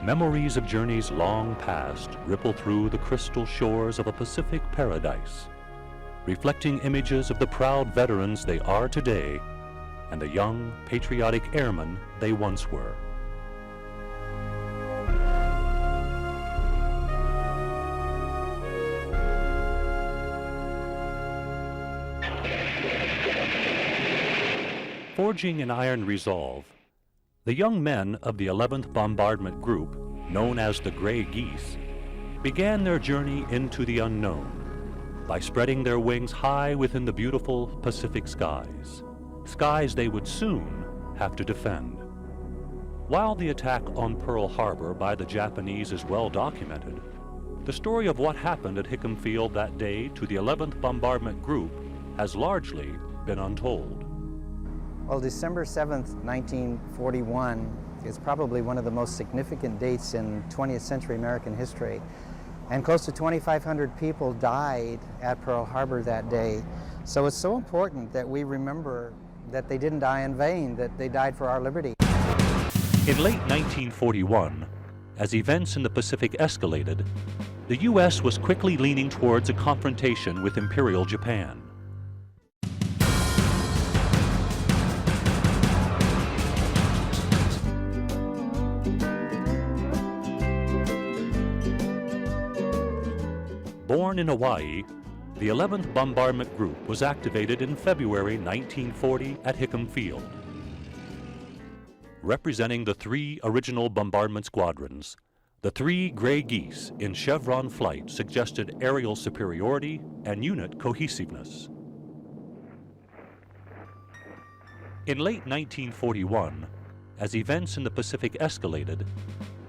Memories of journeys long past ripple through the crystal shores of a Pacific paradise, reflecting images of the proud veterans they are today and the young, patriotic airmen they once were. Forging an iron resolve, the young men of the 11th Bombardment Group, known as the Gray Geese, began their journey into the unknown by spreading their wings high within the beautiful Pacific skies, skies they would soon have to defend. While the attack on Pearl Harbor by the Japanese is well documented, the story of what happened at Hickam Field that day to the 11th Bombardment Group has largely been untold. Well, December 7th, 1941 is probably one of the most significant dates in 20th century American history. And close to 2,500 people died at Pearl Harbor that day. So it's so important that we remember that they didn't die in vain, that they died for our liberty. In late 1941, as events in the Pacific escalated, the U.S. was quickly leaning towards a confrontation with Imperial Japan. Born in Hawaii, the 11th Bombardment Group was activated in February 1940 at Hickam Field. Representing the three original bombardment squadrons, the three Gray Geese in chevron flight suggested aerial superiority and unit cohesiveness. In late 1941, as events in the Pacific escalated,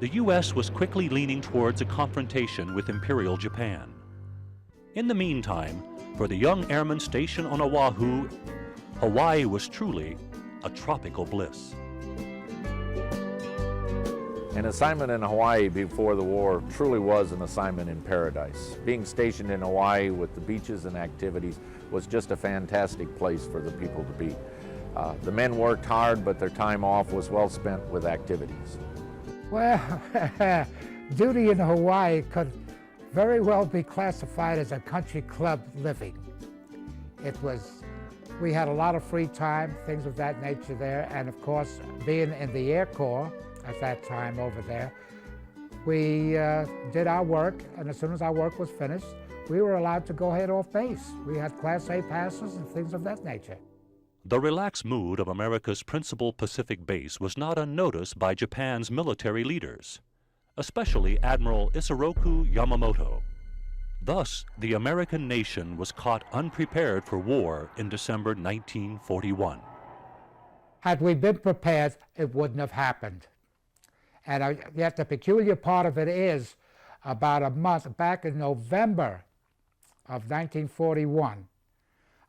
the U.S. was quickly leaning towards a confrontation with Imperial Japan. In the meantime, for the young airmen stationed on Oahu, Hawaii was truly a tropical bliss. An assignment in Hawaii before the war truly was an assignment in paradise. Being stationed in Hawaii with the beaches and activities was just a fantastic place for the people to be. The men worked hard, but their time off was well spent with activities. Well, duty in Hawaii could very well be classified as a country club living. We had a lot of free time, things of that nature there, and of course, being in the Air Corps at that time over there, we did our work, and as soon as our work was finished, we were allowed to go ahead off base. We had Class A passes and things of that nature. The relaxed mood of America's principal Pacific base was not unnoticed by Japan's military leaders, especially Admiral Isoroku Yamamoto. Thus, the American nation was caught unprepared for war in December 1941. Had we been prepared, it wouldn't have happened. And yet the peculiar part of it is, about a month back in November of 1941,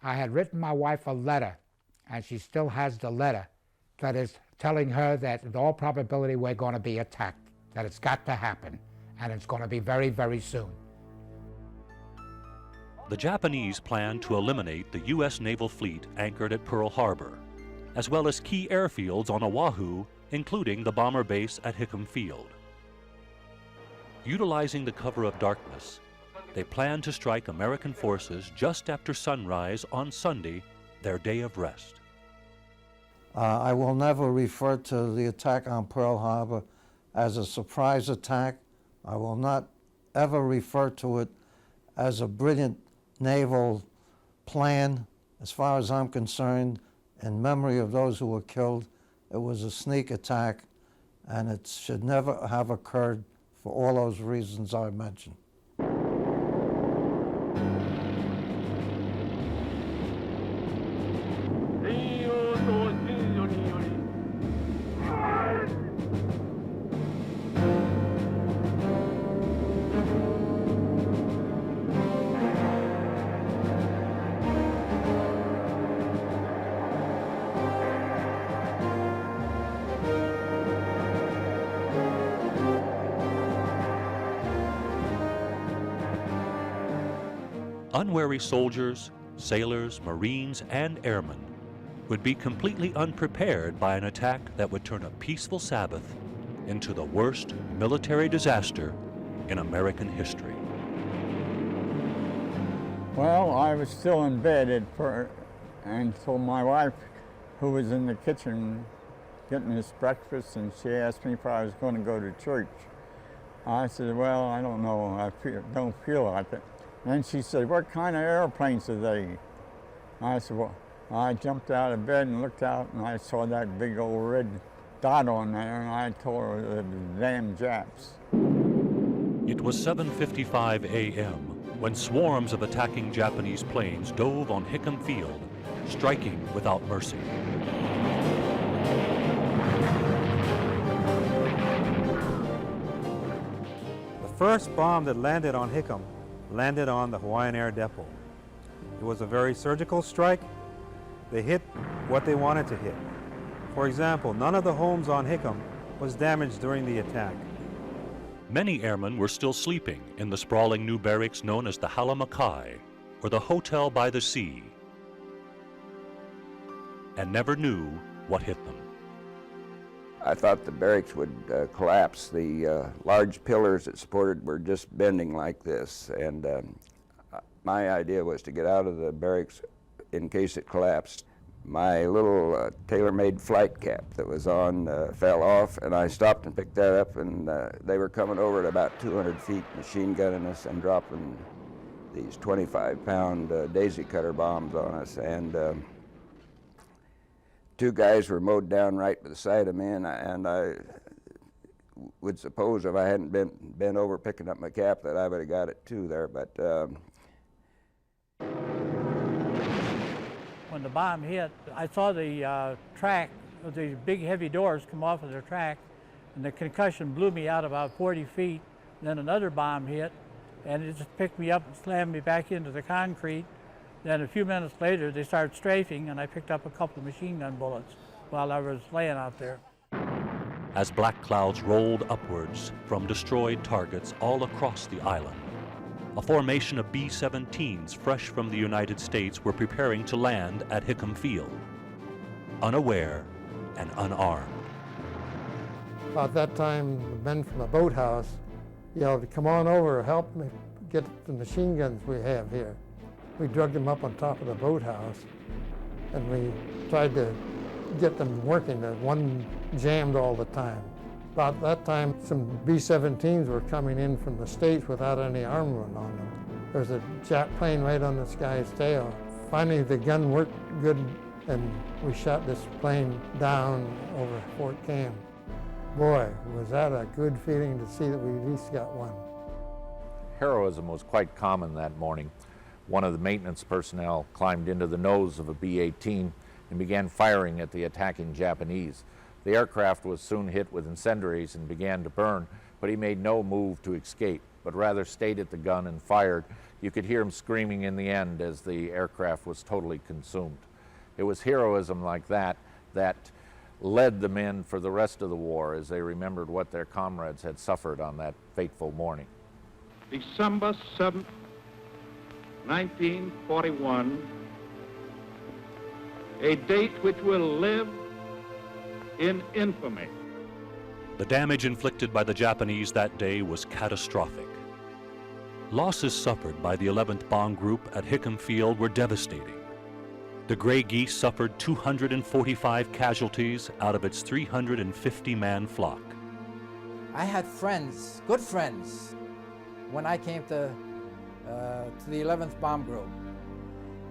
I had written my wife a letter, and she still has the letter, that is telling her that in all probability we're going to be attacked, that it's got to happen, and it's going to be very, very soon. The Japanese planned to eliminate the U.S. naval fleet anchored at Pearl Harbor, as well as key airfields on Oahu, including the bomber base at Hickam Field. Utilizing the cover of darkness, they planned to strike American forces just after sunrise on Sunday, their day of rest. I will never refer to the attack on Pearl Harbor as a surprise attack. I will not ever refer to it as a brilliant naval plan. As far as I'm concerned, in memory of those who were killed, it was a sneak attack, and it should never have occurred for all those reasons I mentioned. Unwary soldiers, sailors, Marines, and airmen would be completely unprepared by an attack that would turn a peaceful Sabbath into the worst military disaster in American history. Well, I was still in bed until my wife, who was in the kitchen getting us breakfast, and she asked me if I was going to go to church. I said, well, I don't know, I don't feel like it. And then she said, what kind of airplanes are they? I said, well, I jumped out of bed and looked out, and I saw that big old red dot on there, and I told her it was the damn Japs. It was 7:55 a.m. when swarms of attacking Japanese planes dove on Hickam Field, striking without mercy. The first bomb that landed on Hickam landed on the Hawaiian Air Depot. It was a very surgical strike. They hit what they wanted to hit. For example, none of the homes on Hickam was damaged during the attack. Many airmen were still sleeping in the sprawling new barracks known as the Halamakai, or the Hotel by the Sea, and never knew what hit them. I thought the barracks would collapse. The large pillars that supported were just bending like this, and my idea was to get out of the barracks in case it collapsed. My little tailor-made flight cap that was on fell off, and I stopped and picked that up, and they were coming over at about 200 feet, machine gunning us and dropping these 25-pound daisy cutter bombs on us. And two guys were mowed down right beside of me, and I would suppose if I hadn't been over picking up my cap that I would have got it too there, but when the bomb hit, I saw the track, the big heavy doors come off of the track, and the concussion blew me out about 40 feet. Then another bomb hit, and it just picked me up and slammed me back into the concrete. Then a few minutes later, they started strafing, and I picked up a couple of machine gun bullets while I was laying out there. As black clouds rolled upwards from destroyed targets all across the island, a formation of B-17s fresh from the United States were preparing to land at Hickam Field, unaware and unarmed. About that time, the men from the boathouse yelled, "Come on over, help me get the machine guns we have here." We dragged them up on top of the boathouse, and we tried to get them working. The one jammed all the time. About that time, some B-17s were coming in from the States without any armament on them. There was a Jap plane right on this guy's tail. Finally, the gun worked good, and we shot this plane down over Fort Cam. Boy, was that a good feeling to see that we at least got one. Heroism was quite common that morning. One of the maintenance personnel climbed into the nose of a B-18 and began firing at the attacking Japanese. The aircraft was soon hit with incendiaries and began to burn, but he made no move to escape, but rather stayed at the gun and fired. You could hear him screaming in the end as the aircraft was totally consumed. It was heroism like that that led the men for the rest of the war as they remembered what their comrades had suffered on that fateful morning. December 7th, 1941, a date which will live in infamy. The damage inflicted by the Japanese that day was catastrophic. Losses suffered by the 11th Bomb Group at Hickam Field were devastating. The Gray Geese suffered 245 casualties out of its 350-man flock. I had friends, good friends, when I came to the 11th Bomb Group.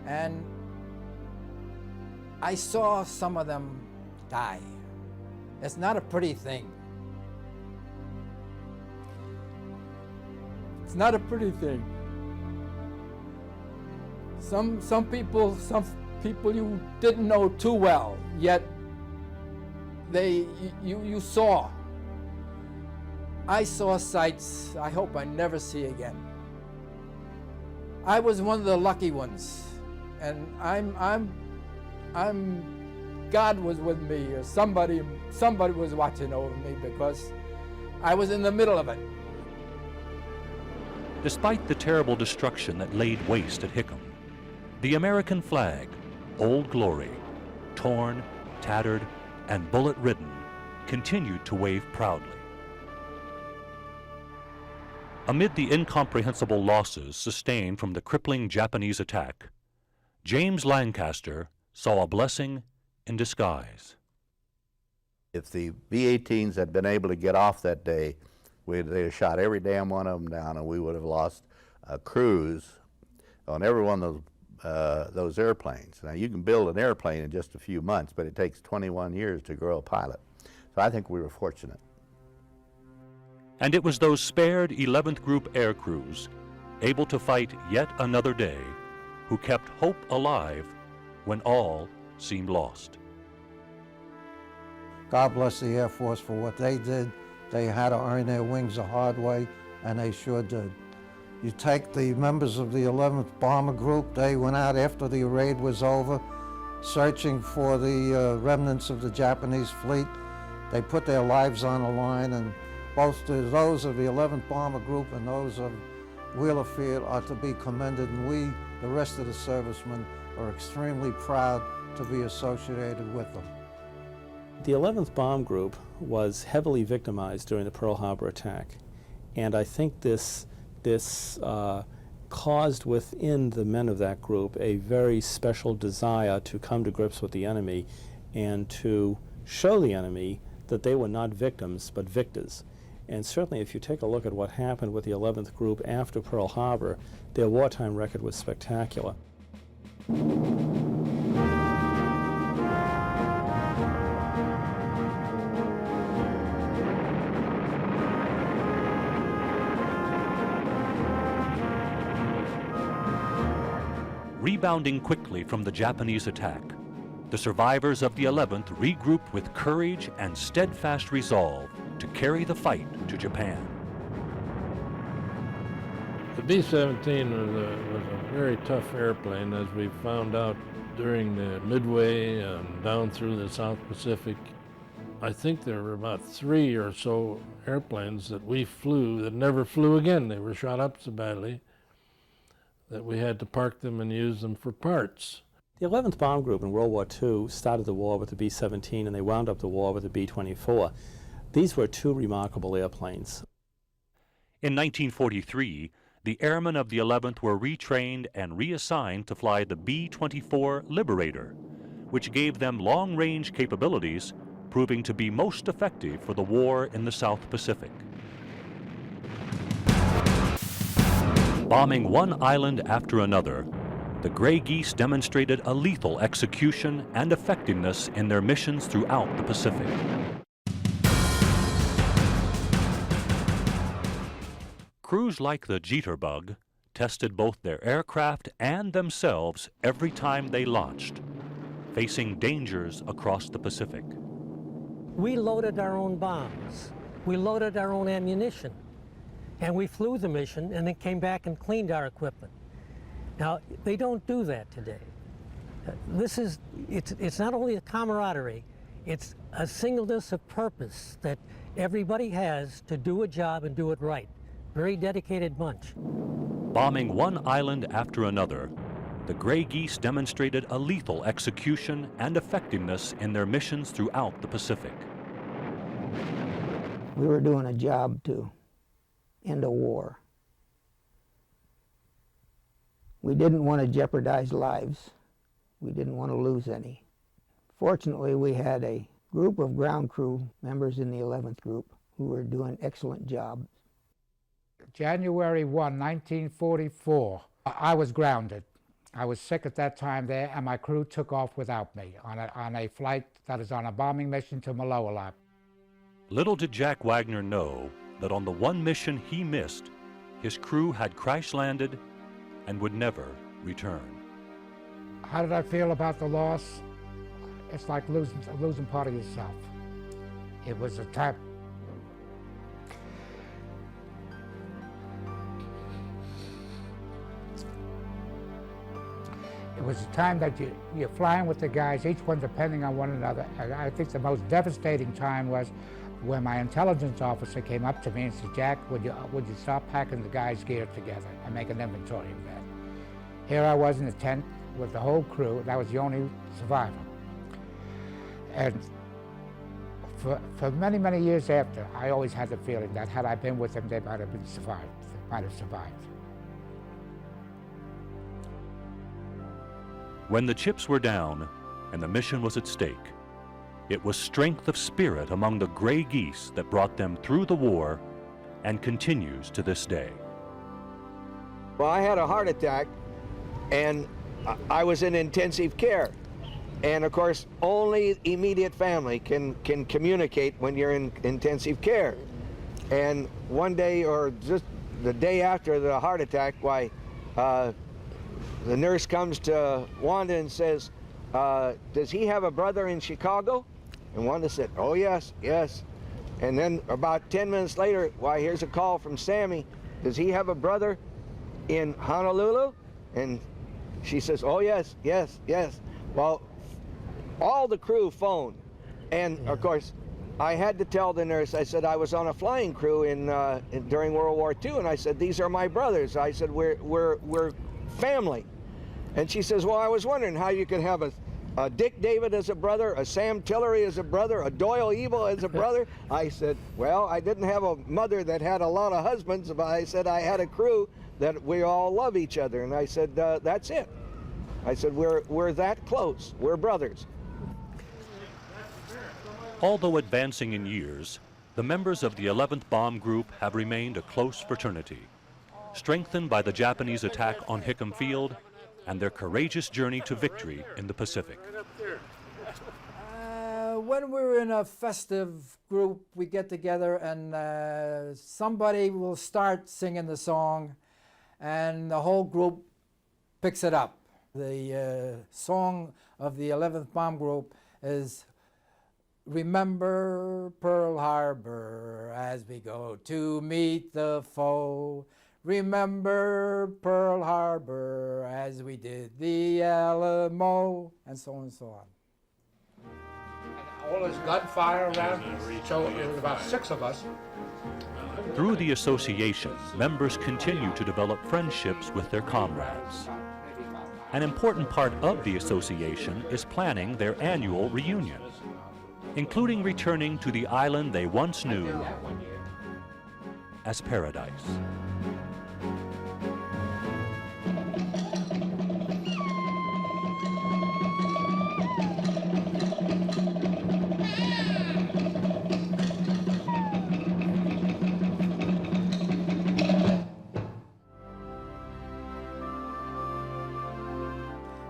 And I saw some of them die. It's not a pretty thing. It's not a pretty thing. Some people you didn't know too well, yet you saw. I saw sights I hope I never see again. I was one of the lucky ones, and God was with me, or somebody was watching over me, because I was in the middle of it. Despite the terrible destruction that laid waste at Hickam, the American flag, Old Glory, torn, tattered, and bullet-ridden, continued to wave proudly. Amid the incomprehensible losses sustained from the crippling Japanese attack, James Lancaster saw a blessing in disguise. If the B-18s had been able to get off that day, they'd have shot every damn one of them down, and we would have lost a cruise on every one of those airplanes. Now, you can build an airplane in just a few months, but it takes 21 years to grow a pilot. So I think we were fortunate. And it was those spared 11th Group air crews, able to fight yet another day, who kept hope alive when all seemed lost. God bless the Air Force for what they did. They had to earn their wings the hard way, and they sure did. You take the members of the 11th Bomber Group, they went out after the raid was over, searching for the remnants of the Japanese fleet. They put their lives on the line, and both those of the 11th Bomber Group and those of Wheeler Field are to be commended, and we, the rest of the servicemen, are extremely proud to be associated with them. The 11th Bomb Group was heavily victimized during the Pearl Harbor attack, and I think this caused within the men of that group a very special desire to come to grips with the enemy and to show the enemy that they were not victims but victors. And certainly if you take a look at what happened with the 11th Group after Pearl Harbor, their wartime record was spectacular. Rebounding quickly from the Japanese attack, the survivors of the 11th regrouped with courage and steadfast resolve to carry the fight to Japan. The B-17 was a very tough airplane, as we found out during the Midway and down through the South Pacific. I think there were about 3 or so airplanes that we flew that never flew again. They were shot up so badly that we had to park them and use them for parts. The 11th Bomb Group in World War II started the war with the B-17 and they wound up the war with the B-24. These were 2 remarkable airplanes. In 1943, the airmen of the 11th were retrained and reassigned to fly the B-24 Liberator, which gave them long-range capabilities, proving to be most effective for the war in the South Pacific. Bombing one island after another, the Gray Geese demonstrated a lethal execution and effectiveness in their missions throughout the Pacific. Crews like the Jitterbug tested both their aircraft and themselves every time they launched, facing dangers across the Pacific. We loaded our own bombs. We loaded our own ammunition. And we flew the mission and then came back and cleaned our equipment. Now, they don't do that today. It's not only a camaraderie, it's a singleness of purpose that everybody has to do a job and do it right. Very dedicated bunch. Bombing one island after another, the Gray Geese demonstrated a lethal execution and effectiveness in their missions throughout the Pacific. We were doing a job to end a war. We didn't want to jeopardize lives. We didn't want to lose any. Fortunately, we had a group of ground crew members in the 11th Group who were doing excellent jobs. January 1, 1944, I was grounded. I was sick at that time there, and my crew took off without me on a flight that was on a bombing mission to Maloelap. Little did Jack Wagner know that on the one mission he missed, his crew had crash-landed and would never return. How did I feel about the loss? It's like losing part of yourself. It was a time. It was a time that you're flying with the guys, each one depending on one another. And I think the most devastating time was when my intelligence officer came up to me and said, "Jack, would you stop packing the guys' gear together and make an inventory of that?" Here I was in a tent with the whole crew. That was the only survivor. And for many, many years after, I always had the feeling that had I been with them, they might have been survived. might have survived. When the chips were down and the mission was at stake, it was strength of spirit among the Gray Geese that brought them through the war and continues to this day. Well, I had a heart attack, and I was in intensive care. And of course, only immediate family can communicate when you're in intensive care. And one day, or just the day after the heart attack, why, the nurse comes to Wanda and says, does he have a brother in Chicago? And Wanda said, oh yes, yes. And then about 10 minutes later, why, here's a call from Sammy. Does he have a brother in Honolulu? And she says, oh yes, yes, yes. Well, all the crew phoned. And of course, I had to tell the nurse, I said, I was on a flying crew during World War II, and I said, these are my brothers. I said, we're family. And she says, well, I was wondering how you could have a Dick David as a brother, a Sam Tillery as a brother, a Doyle Evil as a brother. I said, well, I didn't have a mother that had a lot of husbands, but I said I had a crew that we all love each other. And I said, that's it. I said, we're that close. We're brothers. Although advancing in years, the members of the 11th Bomb Group have remained a close fraternity, strengthened by the Japanese attack on Hickam Field and their courageous journey to victory in the Pacific. When we're in a festive group, we get together and somebody will start singing the song and the whole group picks it up. The song of the 11th Bomb Group is Remember Pearl Harbor as we go to meet the foe. Remember Pearl Harbor as we did the Alamo, and so on and so on. All this gunfire around, so it was about 6 of us. Through the association, members continue to develop friendships with their comrades. An important part of the association is planning their annual reunion, including returning to the island they once knew as paradise.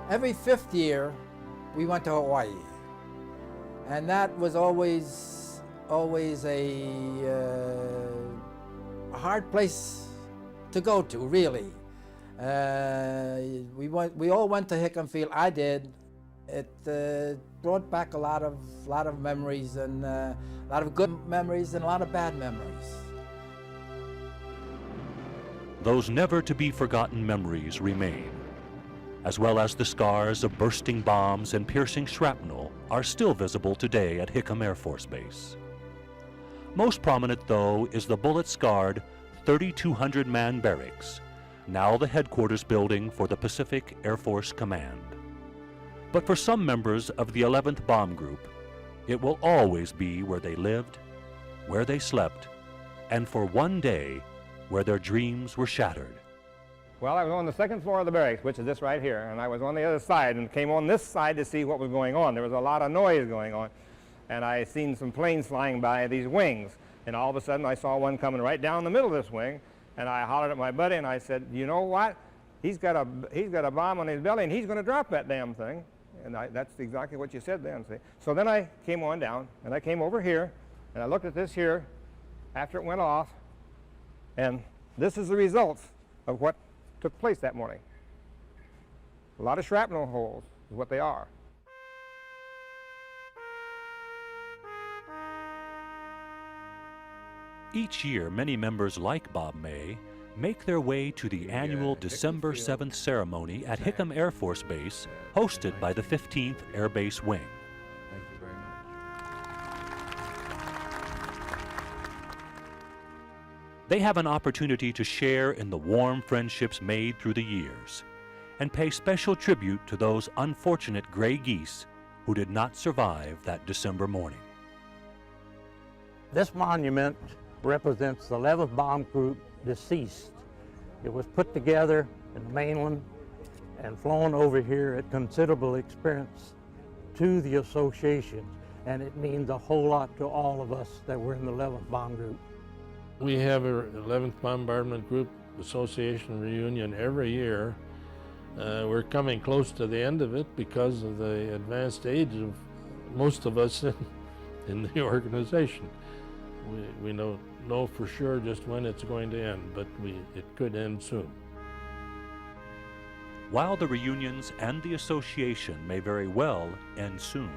Every 5th year, we went to Hawaii. And that was always a hard place to go to, really. We all went to Hickam Field. I did. It brought back a lot of memories, and a lot of good memories and a lot of bad memories. Those never to be forgotten memories remain, as well as the scars of bursting bombs and piercing shrapnel are still visible today at Hickam Air Force Base. Most prominent, though, is the bullet-scarred 3,200-man barracks, now the headquarters building for the Pacific Air Force Command. But for some members of the 11th Bomb Group, it will always be where they lived, where they slept, and for one day, where their dreams were shattered. Well, I was on the 2nd floor of the barracks, which is this right here, and I was on the other side and came on this side to see what was going on. There was a lot of noise going on, and I seen some planes flying by, these wings, and all of a sudden I saw one coming right down the middle of this wing, and I hollered at my buddy and I said, you know what? He's got a bomb on his belly and he's going to drop that damn thing. And that's exactly what you said then, see. So then I came on down and I came over here and I looked at this here after it went off, and this is the results of what took place that morning. A lot of shrapnel holes is what they are. Each year, many members like Bob May make their way to the annual December 7th ceremony at Hickam Air Force Base, hosted by the 15th Air Base Wing. Thank you very much. They have an opportunity to share in the warm friendships made through the years and pay special tribute to those unfortunate gray geese who did not survive that December morning. This monument represents the 11th Bomb Group deceased It was put together in the mainland and flown over here at considerable expense to the association, and it means a whole lot to all of us that were in the 11th Bomb Group. We have a 11th Bombardment Group Association reunion every year. We're coming close to the end of it because of the advanced age of most of us in the organization. We don't know for sure just when it's going to end, but it could end soon. While the reunions and the association may very well end soon,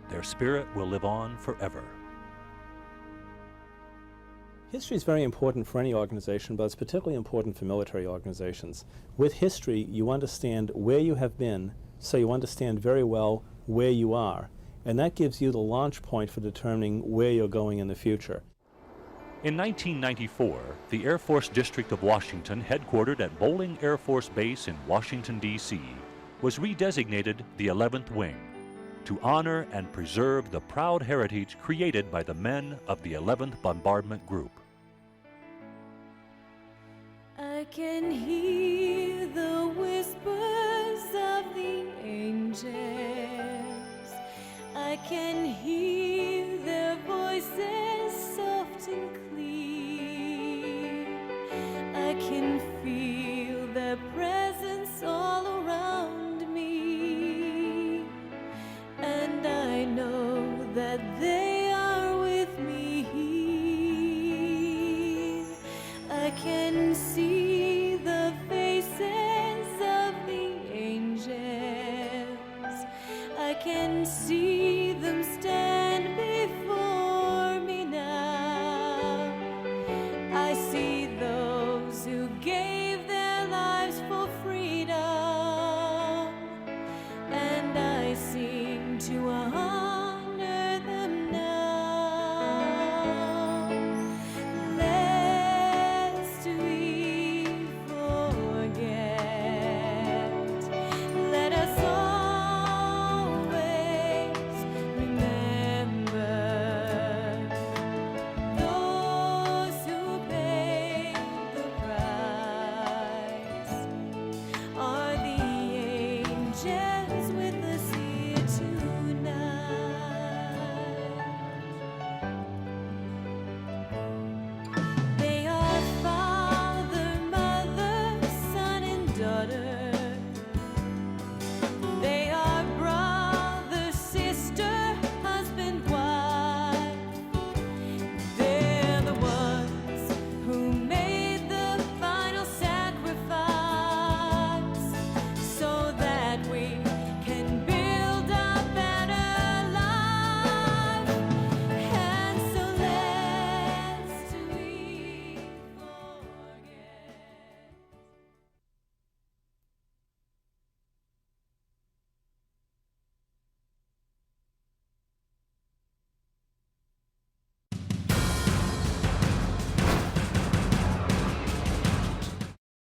their spirit will live on forever. History is very important for any organization, but it's particularly important for military organizations. With history, you understand where you have been, so you understand very well where you are, and that gives you the launch point for determining where you're going in the future. In 1994, the Air Force District of Washington, headquartered at Bolling Air Force Base in Washington, D.C., was redesignated the 11th Wing to honor and preserve the proud heritage created by the men of the 11th Bombardment Group. I can hear the whispers of the angels. I can hear their voices soft and clear. I can feel their presence all around me. And I know that they are with me here. I can see the faces of the angels. I can see